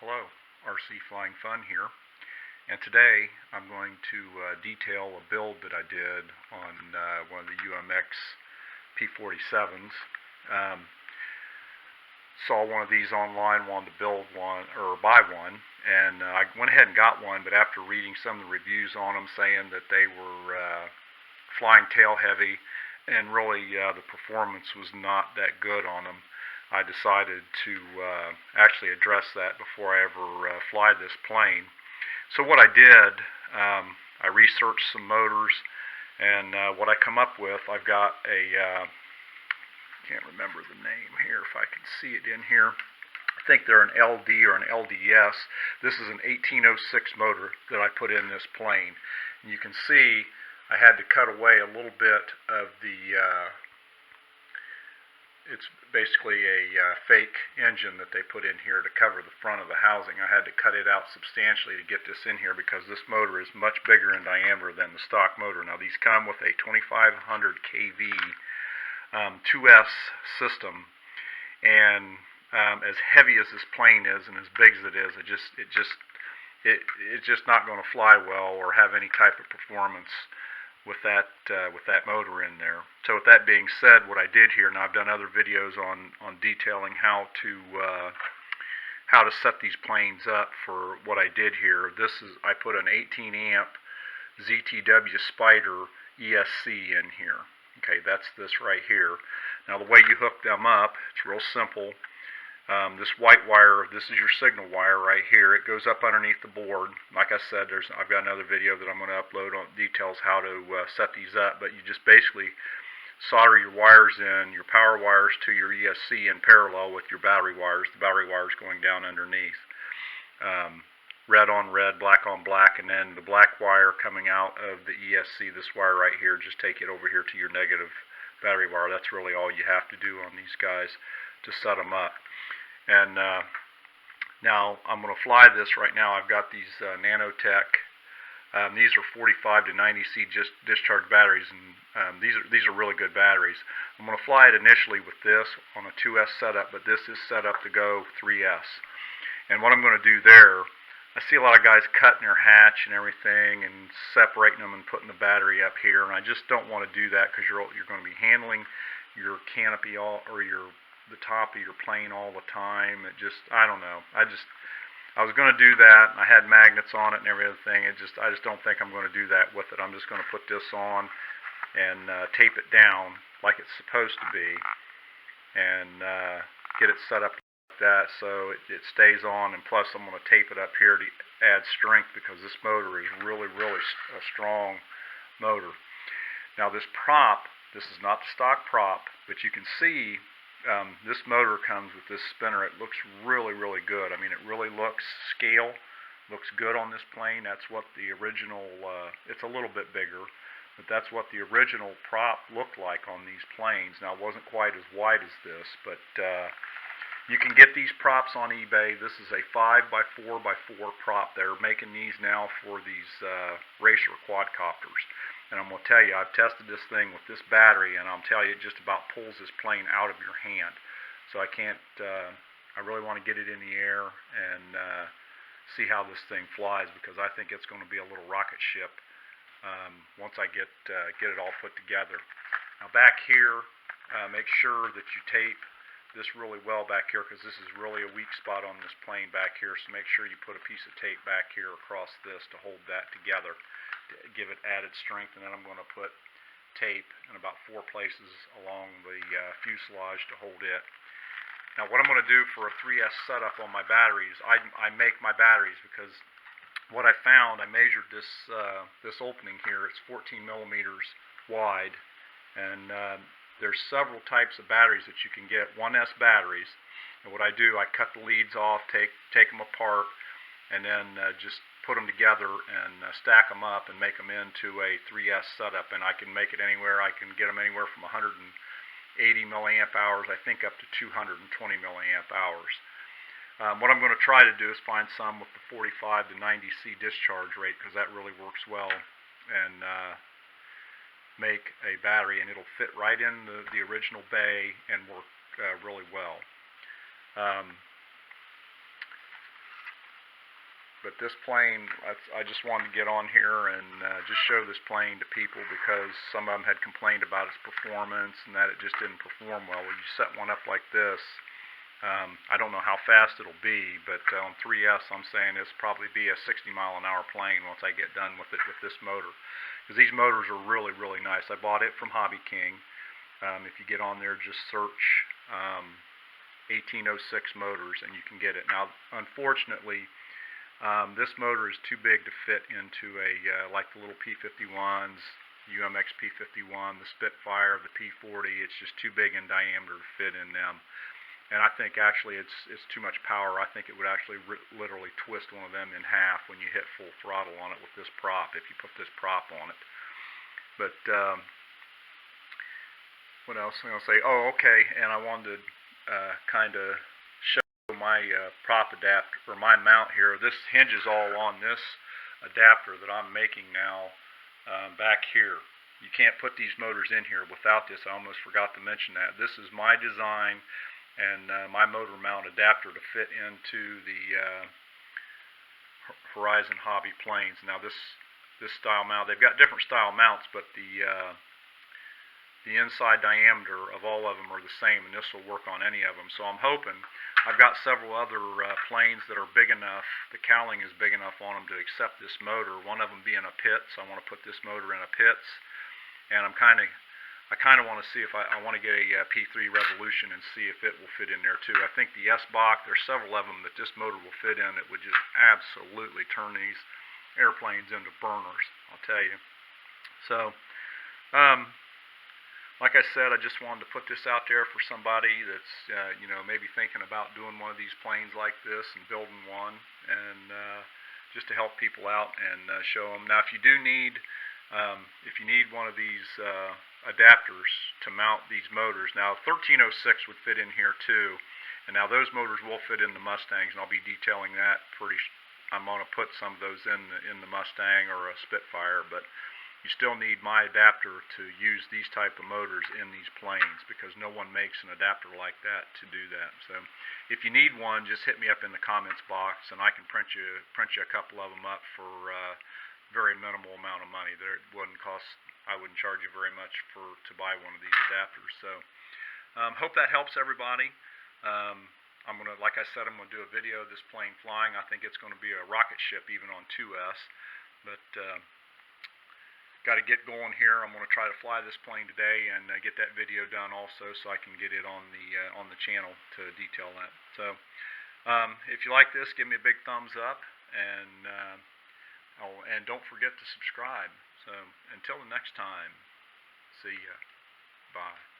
Hello, RCFlyingfun here, and today I'm going to detail a build that I did on one of the UMX P-47s. Saw one of these online, wanted to build one or buy one, and I went ahead and got one, but after reading some of the reviews on them saying that they were flying tail heavy and really the performance was not that good on them, I decided to actually address that before I ever fly this plane. So what I did, I researched some motors, and what I come up with, I've got a, can't remember the name here if I can see it in here. I think they're an LD or an LDS. This is an 1806 motor that I put in this plane. And you can see I had to cut away a little bit of the it's basically a fake engine that they put in here to cover the front of the housing. I had to cut it out substantially to get this in here because this motor is much bigger in diameter than the stock motor. Now these come with a 2500 kV 2S system, and as heavy as this plane is and as big as it is, it's just not going to fly well or have any type of performance with that motor in there. So with that being said, what I did here, and I've done other videos on detailing how to set these planes up for what I did here. I put an 18 amp ZTW Spider ESC in here. Okay, that's this right here. Now the way you hook them up, it's real simple. This white wire, this is your signal wire right here. It goes up underneath the board. Like I said, I've got another video that I'm going to upload on details how to set these up. But you just basically solder your wires in, your power wires to your ESC in parallel with your battery wires. The battery wires going down underneath. Red on red, black on black, and then the black wire coming out of the ESC, this wire right here, just take it over here to your negative battery wire. That's really all you have to do on these guys to set them up. And now I'm going to fly this right now. I've got these Nanotech. These are 45 to 90 C discharge batteries, and these are really good batteries. I'm going to fly it initially with this on a 2S setup, but this is set up to go 3S. And what I'm going to do there, I see a lot of guys cutting their hatch and everything and separating them and putting the battery up here, and I just don't want to do that because you're going to be handling your canopy the top of your plane all the time. I don't know. I was going to do that. I had magnets on it and everything. I just don't think I'm going to do that with it. I'm just going to put this on and tape it down like it's supposed to be, and get it set up like that so it stays on. And plus, I'm going to tape it up here to add strength because this motor is really a strong motor. Now this prop, this is not the stock prop, but you can see. This motor comes with this spinner. It looks really good. I mean, it really looks looks good on this plane. That's what the original, it's a little bit bigger, but that's what the original prop looked like on these planes. Now, it wasn't quite as wide as this, but you can get these props on eBay. This is a 5x4x4 prop. They're making these now for these racer quadcopters. And I'm going to tell you, I've tested this thing with this battery, and I'll tell you, it just about pulls this plane out of your hand. So I can't, I really want to get it in the air and see how this thing flies, because I think it's going to be a little rocket ship once I get it all put together. Now back here, make sure that you tape this really well back here, because this is really a weak spot on this plane back here. So make sure you put a piece of tape back here across this to hold that together, to give it added strength. And then I'm going to put tape in about 4 places along the fuselage to hold it. Now what I'm going to do for a 3S setup on my batteries, I make my batteries because what I found, I measured this this opening here. It's 14 millimeters wide, and there's several types of batteries that you can get, 1S batteries. And what I do, I cut the leads off, take them apart, and then just put them together and stack them up and make them into a 3S setup. And I can make it anywhere. I can get them anywhere from 180 milliamp hours, I think, up to 220 milliamp hours. What I'm going to try to do is find some with the 45 to 90 C discharge rate, because that really works well, and make a battery, and it'll fit right in the original bay and work really well. But this plane, I just wanted to get on here and just show this plane to people because some of them had complained about its performance and that it just didn't perform well. When you set one up like this, I don't know how fast it'll be, but on 3S I'm saying this will probably be a 60-mile-an-hour plane once I get done with it with this motor. Because these motors are really, really nice. I bought it from Hobby King. If you get on there, just search 1806 motors and you can get it. Now, unfortunately, this motor is too big to fit into a like the little P-51s, UMX P-51, the Spitfire, the P-40. It's just too big in diameter to fit in them. And I think actually it's too much power. I think it would actually literally twist one of them in half when you hit full throttle on it with this prop, if you put this prop on it. But what else am I going to say? Oh, okay, and I wanted to kind of show my prop adapter, or my mount here. This hinges all on this adapter that I'm making now back here. You can't put these motors in here without this. I almost forgot to mention that. This is my design and my motor mount adapter to fit into the Horizon Hobby planes. Now this style mount, they've got different style mounts, but the inside diameter of all of them are the same, and this will work on any of them. So I'm hoping, I've got several other planes that are big enough, the cowling is big enough on them to accept this motor, one of them being a pit, so I want to put this motor in a pits, and I kind of want to see if I want to get a P3 Revolution and see if it will fit in there too. I think the S-Bach, there's several of them that this motor will fit in. It would just absolutely turn these airplanes into burners, I'll tell you. So, like I said, I just wanted to put this out there for somebody that's, maybe thinking about doing one of these planes like this and building one, and just to help people out and show them. Now, if you need one of these adapters to mount these motors, now 1306 would fit in here too, and now those motors will fit in the Mustangs, and I'll be detailing that I'm going to put some of those in the Mustang or a Spitfire, but you still need my adapter to use these type of motors in these planes because no one makes an adapter like that to do that. So if you need one, just hit me up in the comments box and I can print you a couple of them up for very minimal amount of money. I wouldn't charge you very much to buy one of these adapters. So hope that helps everybody. Like I said, I'm gonna do a video of this plane flying. I think it's gonna be a rocket ship even on 2S, but got to get going here. I'm going to try to fly this plane today and get that video done also, so I can get it on the channel to detail that. So if you like this, give me a big thumbs up, and don't forget to subscribe. So until the next time, see ya. Bye.